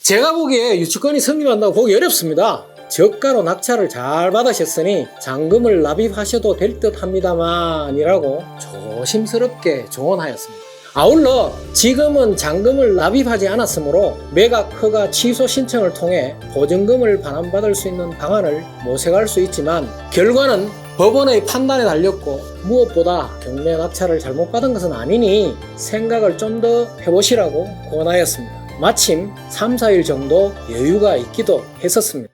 제가 보기에 유치권이 성립한다고 보기 어렵습니다. 저가로 낙찰을 잘 받으셨으니 잔금을 납입하셔도 될 듯 합니다만이라고 조심스럽게 조언하였습니다. 아울러 지금은 잔금을 납입하지 않았으므로 매각 허가 취소 신청을 통해 보증금을 반환받을 수 있는 방안을 모색할 수 있지만 결과는 법원의 판단에 달렸고 무엇보다 경매 낙찰을 잘못 받은 것은 아니니 생각을 좀 더 해보시라고 권하였습니다. 마침 3, 4일 정도 여유가 있기도 했었습니다.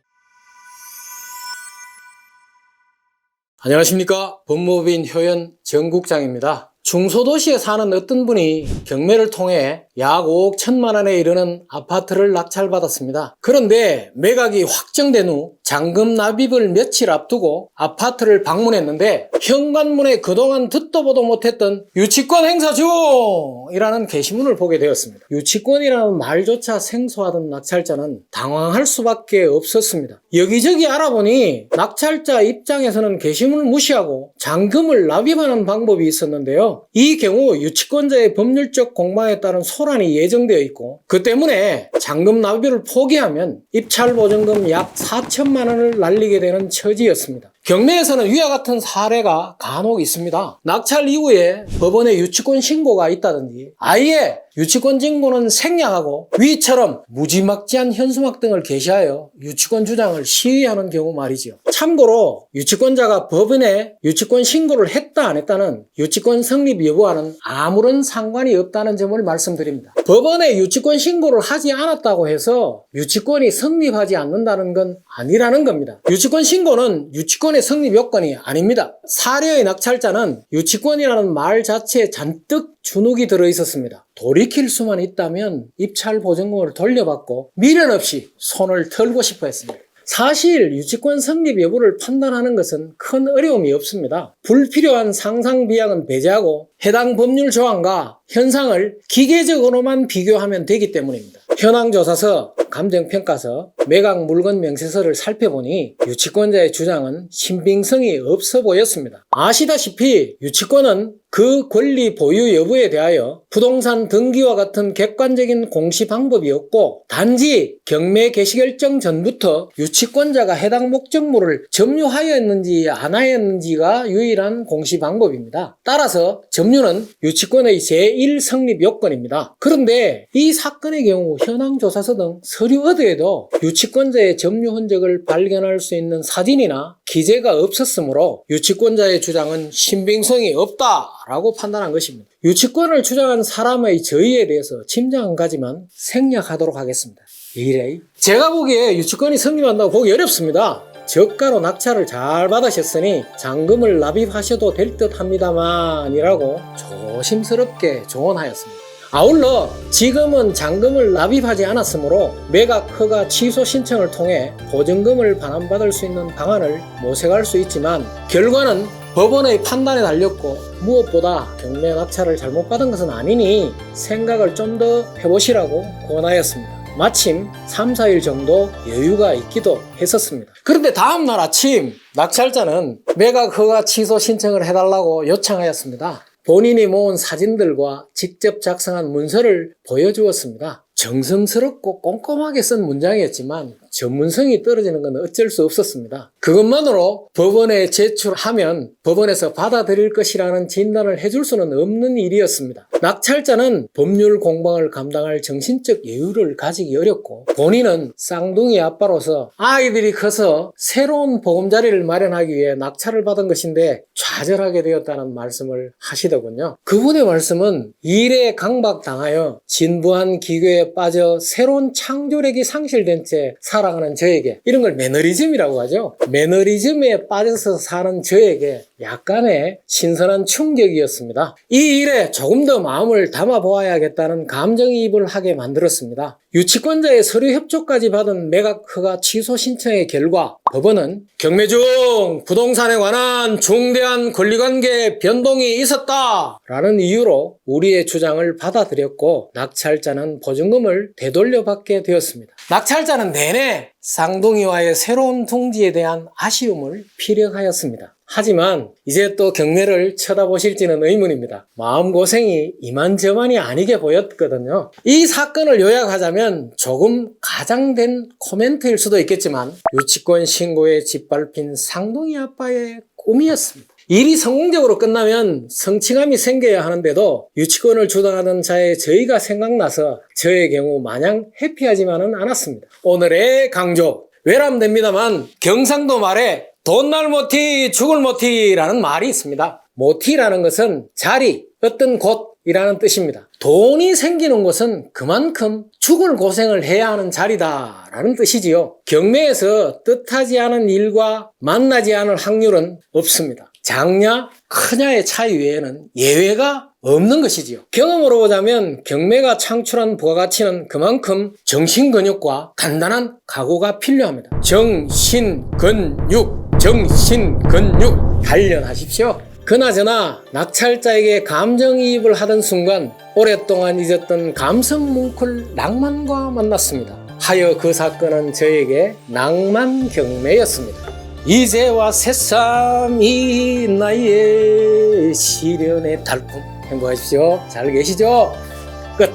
안녕하십니까. 법무법인 효연 정국장입니다. 중소도시에 사는 어떤 분이 경매를 통해 약 5억 1천만 원에 이르는 아파트를 낙찰받았습니다. 그런데 매각이 확정된 후 잔금 납입을 며칠 앞두고 아파트를 방문했는데 현관문에 그동안 듣도 보도 못했던 유치권 행사 중이라는 게시문을 보게 되었습니다. 유치권이라는 말조차 생소하던 낙찰자는 당황할 수밖에 없었습니다. 여기저기 알아보니 낙찰자 입장에서는 게시문을 무시하고 잔금을 납입하는 방법이 있었는데요. 이 경우 유치권자의 법률적 공방에 따른 소란이 예정되어 있고 그 때문에 잔금 납입을 포기하면 입찰보증금 약 4천만 원을 날리게 되는 처지였습니다. 경매에서는 위와 같은 사례가 간혹 있습니다. 낙찰 이후에 법원에 유치권 신고가 있다든지 아예 유치권 신고는 생략하고 위처럼 무지막지한 현수막 등을 게시하여 유치권 주장을 시위하는 경우 말이죠. 참고로 유치권자가 법원에 유치권 신고를 했다 안 했다는 유치권 성립 여부와는 아무런 상관이 없다는 점을 말씀드립니다. 법원에 유치권 신고를 하지 않았다고 해서 유치권이 성립하지 않는다는 건 아니라는 겁니다. 유치권 신고는 유치권의 성립 요건이 아닙니다. 사례의 낙찰자는 유치권이라는 말 자체에 잔뜩 주눅이 들어 있었습니다. 돌이킬 수만 있다면 입찰 보증금을 돌려받고 미련 없이 손을 털고 싶어 했습니다. 사실 유치권 성립 여부를 판단하는 것은 큰 어려움이 없습니다. 불필요한 상상 비약은 배제하고 해당 법률 조항과 현상을 기계적으로만 비교하면 되기 때문입니다. 현황조사서, 감정평가서, 매각 물건 명세서를 살펴보니 유치권자의 주장은 신빙성이 없어 보였습니다. 아시다시피 유치권은 그 권리 보유 여부에 대하여 부동산 등기와 같은 객관적인 공시 방법이 없고 단지 경매 개시 결정 전부터 유치권자가 해당 목적물을 점유하였는지 안 하였는지가 유일한 공시 방법입니다. 따라서 점유는 유치권의 제1 성립 요건입니다. 그런데 이 사건의 경우 현황조사서 등 서류 어디에도 유치권자의 점유 흔적을 발견할 수 있는 사진이나 기재가 없었으므로 유치권자의 주장은 신빙성이 없다라고 판단한 것입니다. 유치권을 주장한 사람의 저의에 대해서 짐작 한 가지만 생략하도록 하겠습니다. 이래 제가 보기에 유치권이 성립한다고 보기 어렵습니다. 저가로 낙찰을 잘 받으셨으니 잔금을 납입하셔도 될 듯 합니다만이라고 조심스럽게 조언하였습니다. 아울러 지금은 잔금을 납입하지 않았으므로 매각 허가 취소 신청을 통해 보증금을 반환받을 수 있는 방안을 모색할 수 있지만 결과는 법원의 판단에 달렸고 무엇보다 경매 낙찰을 잘못 받은 것은 아니니 생각을 좀 더 해보시라고 권하였습니다. 마침 3, 4일 정도 여유가 있기도 했었습니다. 그런데 다음날 아침 낙찰자는 매각 허가 취소 신청을 해달라고 요청하였습니다. 본인이 모은 사진들과 직접 작성한 문서를 보여주었습니다. 정성스럽고 꼼꼼하게 쓴 문장이었지만 전문성이 떨어지는 건 어쩔 수 없었습니다. 그것만으로 법원에 제출하면 법원에서 받아들일 것이라는 진단을 해줄 수는 없는 일이었습니다. 낙찰자는 법률 공방을 감당할 정신적 여유를 가지기 어렵고 본인은 쌍둥이 아빠로서 아이들이 커서 새로운 보금자리를 마련하기 위해 낙찰을 받은 것인데 좌절하게 되었다는 말씀을 하시더군요. 그분의 말씀은 일에 강박당하여 진부한 기교에 빠져 새로운 창조력이 상실된 채 살아가는 저에게, 이런 걸 매너리즘이라고 하죠. 매너리즘에 빠져서 사는 저에게 약간의 신선한 충격이었습니다. 이 일에 조금 더 마음을 담아보아야겠다는 감정이입을 하게 만들었습니다. 유치권자의 서류 협조까지 받은 매각 허가 취소 신청의 결과 법원은 경매 중 부동산에 관한 중대한 권리관계 변동이 있었다 라는 이유로 우리의 주장을 받아들였고 낙찰자는 보증금을 되돌려받게 되었습니다. 낙찰자는 내내 쌍둥이와의 새로운 둥지에 대한 아쉬움을 피력하였습니다. 하지만 이제 또 경매를 쳐다보실지는 의문입니다. 마음고생이 이만저만이 아니게 보였거든요. 이 사건을 요약하자면 조금 가장된 코멘트일 수도 있겠지만 유치권 신고에 짓밟힌 상동이 아빠의 꿈이었습니다. 일이 성공적으로 끝나면 성취감이 생겨야 하는데도 유치권을 주장하던 자의 저희가 생각나서 저의 경우 마냥 해피하지만은 않았습니다. 오늘의 강조, 외람됩니다만 경상도 말에 돈 날 못히 죽을 못히라는 말이 있습니다. 못히라는 것은 자리, 어떤 곳이라는 뜻입니다. 돈이 생기는 곳은 그만큼 죽을 고생을 해야 하는 자리다라는 뜻이지요. 경매에서 뜻하지 않은 일과 만나지 않을 확률은 없습니다. 작냐, 크냐의 차이 외에는 예외가 없는 것이지요. 경험으로 보자면 경매가 창출한 부가가치는 그만큼 정신근육과 단단한 각오가 필요합니다. 정신근육 단련하십시오. 그나저나 낙찰자에게 감정이입을 하던 순간 오랫동안 잊었던 감성 뭉클 낭만과 만났습니다. 하여 그 사건은 저에게 낭만 경매였습니다. 이제와 새삼 이 나이에 시련의 달콤. 행복하십시오. 잘 계시죠? 끝.